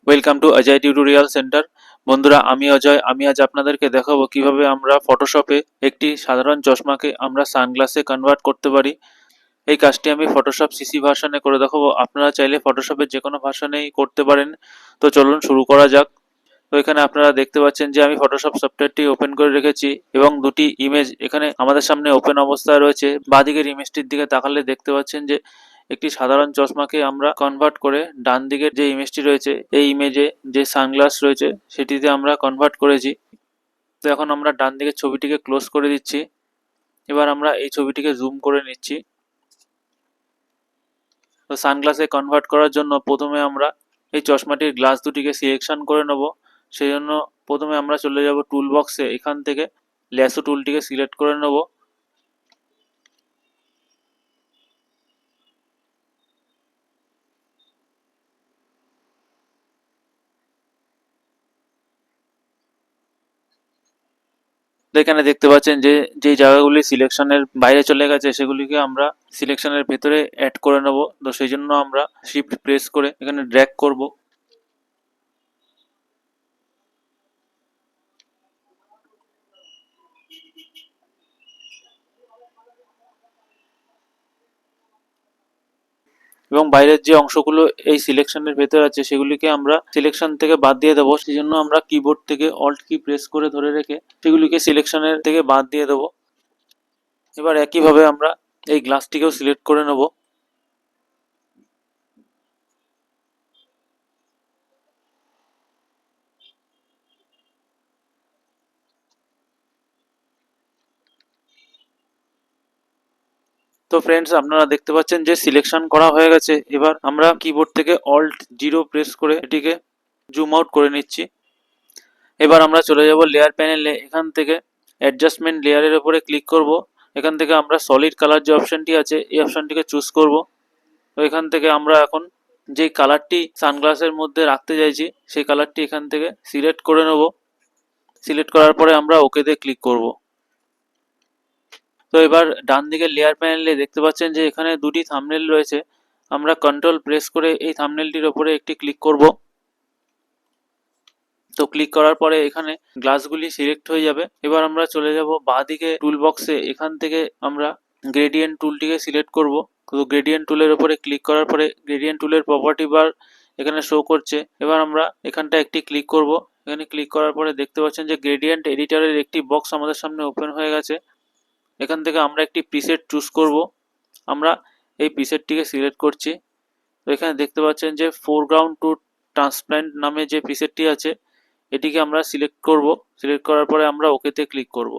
Welcome to Ajay tutorial centre. বন্ধুরা, আমি অজয়। আমি আজ আপনাদেরকে দেখাবো কিভাবে আমরা ফটোশপে একটি সাধারণ চশমাকে আমরা সানগ্লাসে কনভার্ট করতে পারি। এই কাজটি আমি ফটোশপ সিসি ভার্সনে করে দেখাবো। আপনারা চাইলে ফটোশপের যে কোনো ভার্সনেই করতে পারেন। তো চলুন শুরু করা যাক। তো এখানে আপনারা দেখতে পাচ্ছেন যে আমি ফটোশপ সফটওয়্যারটি ওপেন করে রেখেছি এবং দুটি ইমেজ এখানে আমাদের সামনে ওপেন অবস্থায় রয়েছে। বাঁদিকের ইমেজটির দিকে তাকালে দেখতে পাচ্ছেন যে একটি সাধারণ চশমাকে আমরা কনভার্ট করে ডান দিকের যে ইমেজটি রয়েছে এই ইমেজে যে সানগ্লাস রয়েছে সেটিতে আমরা কনভার্ট করেছি। তো এখন আমরা ডান দিকের ছবিটিকে ক্লোজ করে দিচ্ছি। এবার আমরা এই ছবিটিকে জুম করে নিচ্ছি। তো সানগ্লাসে কনভার্ট করার জন্য প্রথমে আমরা এই চশমাটির গ্লাস দুটিকে সিলেকশন করে নেব। সেই জন্য প্রথমে আমরা চলে যাব টুল বক্সে। এখান থেকে ল্যাসো টুলটিকে সিলেক্ট করে নেব। এখানে দেখতে পাচ্ছেন যে যেই জায়গাগুলি সিলেকশনের বাইরে চলে গেছে সেগুলিকে আমরা সিলেকশনের ভেতরে অ্যাড করে নেব। তো সেই জন্য আমরা শিফট প্রেস করে এখানে ড্র্যাগ করব। এবং বাইরের যে অংশগুলো এই সিলেকশনের ভেতর আছে সেগুলিকে আমরা সিলেকশন থেকে বাদ দিয়ে দেবো। সেই জন্য আমরা কিবোর্ড থেকে অল্ট কি প্রেস করে ধরে রেখে সেগুলিকে সিলেকশনের থেকে বাদ দিয়ে দেবো। এবার একইভাবে আমরা এই গ্লাসটিকেও সিলেক্ট করে নেব। তো ফ্রেন্ডস, আপনারা দেখতে পাচ্ছেন যে সিলেকশন করা হয়ে গেছে। এবার আমরা কিবোর্ড থেকে অল্ট 0 প্রেস করে এটিকে জুম আউট করে নিচ্ছি। এবার আমরা চলে যাব লেয়ার প্যানেলে। এখান থেকে অ্যাডজাস্টমেন্ট লেয়ারের উপরে ক্লিক করব। এখান থেকে আমরা সলিড কালার যে অপশনটি আছে এই অপশনটিকে চুজ করব। তো এখান থেকে আমরা এখন যে কালারটি সানগ্লাসের মধ্যে রাখতে চাইছি সেই কালারটি এখান থেকে সিলেক্ট করে নেব। সিলেক্ট করার পরে আমরা ওকেতে ক্লিক করব। তো এবার ডান দিকে লেয়ার প্যানেলে দেখতে পাচ্ছেন যে এখানে দুটি থাম্বনেল রয়েছে। আমরা কন্ট্রোল প্রেস করে এই থাম্বনেলটির উপরে একটি ক্লিক করব। তো ক্লিক করার পরে এখানে গ্লাসগুলি সিলেক্ট হয়ে যাবে। এবার আমরা চলে যাব বাঁদিকে টুল বক্সে। এখান থেকে আমরা গ্রেডিয়েন্ট টুলটিকে সিলেক্ট করব। তো গ্রেডিয়েন্ট টুলের উপরে ক্লিক করার পরে গ্রেডিয়েন্ট টুলের প্রপার্টি বার এখানে শো করছে। এবার আমরা এখানটা একটি ক্লিক করব। এখানে ক্লিক করার পরে দেখতে পাচ্ছেন যে গ্রেডিয়েন্ট এডিটরের একটি বক্স আমাদের সামনে ওপেন হয়ে গেছে। এখান থেকে আমরা একটি প্রিসেট চুজ করব। আমরা এই প্রিসেটটিকে সিলেক্ট করছি। তো এখানে দেখতে পাচ্ছেন যে ফোরগ্রাউন্ড টু ট্রান্সপ্ল্যান্ট নামে যে প্রিসেটটি আছে এটিকে আমরা সিলেক্ট করব। সিলেক্ট করার পরে আমরা ওকেতে ক্লিক করব।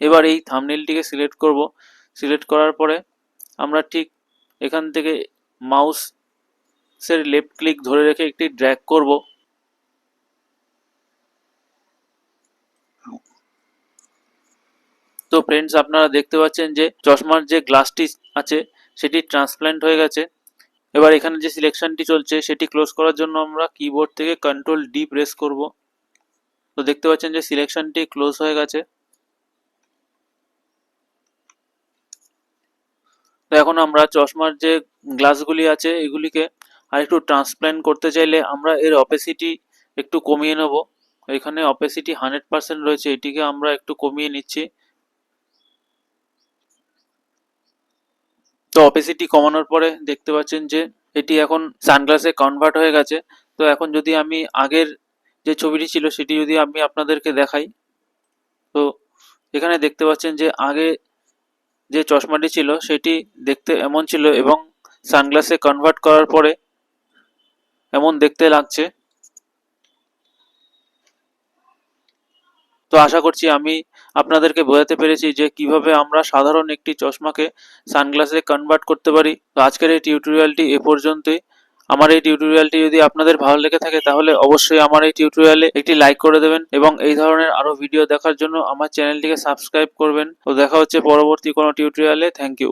এবার এই থাম্বনেলটিকে সিলেক্ট করব। সিলেক্ট করার পরে আমরা ঠিক এখান থেকে মাউসের লেফট ক্লিক ধরে রেখে একটি ড্র্যাগ করব। তো ফ্রেন্ডস, আপনারা দেখতে পাচ্ছেন যে চশমার যে গ্লাসটি আছে সেটি ট্রান্সপ্ল্যান্ট হয়ে গেছে। এবার এখানে যে সিলেকশনটি চলছে সেটি ক্লোজ করার জন্য আমরা কিবোর্ড থেকে কন্ট্রোল ডি প্রেস করব। তো দেখতে পাচ্ছেন যে সিলেকশনটি ক্লোজ হয়ে গেছে। তো এখন আমরা চশমার যে গ্লাসগুলি আছে এগুলিকে আরেকটু ট্রান্সপ্ল্যান্ট করতে চাইলে আমরা এর অপেসিটি একটু কমিয়ে নেব। এখানে অপেসিটি 100% রয়েছে, এটিকে আমরা একটু কমিয়ে নিচ্ছি। তো অপেসিটি কমানোর পরে দেখতে পাচ্ছেন যে এটি এখন সানগ্লাসে কনভার্ট হয়ে গেছে। তো এখন যদি আমি আগের যে ছবিটি ছিল সেটি যদি আমি আপনাদেরকে দেখাই, তো এখানে দেখতে পাচ্ছেন যে আগে যে চশমাটি ছিল সেটি দেখতে এমন ছিল এবং সানগ্লাসে কনভার্ট করার পরে এমন দেখতে লাগছে। তো আশা করছি আমি আপনাদেরকে বোঝাতে পেরেছি যে কিভাবে আমরা সাধারণ একটি চশমাকে সানগ্লাসে কনভার্ট করতে পারি। তো আজকের এই টিউটোরিয়ালটি এ পর্যন্তই। আমার এই টিউটোরিয়ালটি যদি আপনাদের ভালো লেগে থাকে তাহলে অবশ্যই আমার এই টিউটোরিয়ালে একটি লাইক করে দেবেন এবং এই ধরনের আরো ভিডিও দেখার জন্য আমার চ্যানেলটিকে সাবস্ক্রাইব করবেন। তো দেখা হচ্ছে পরবর্তী কোনো টিউটোরিয়ালে। Thank you.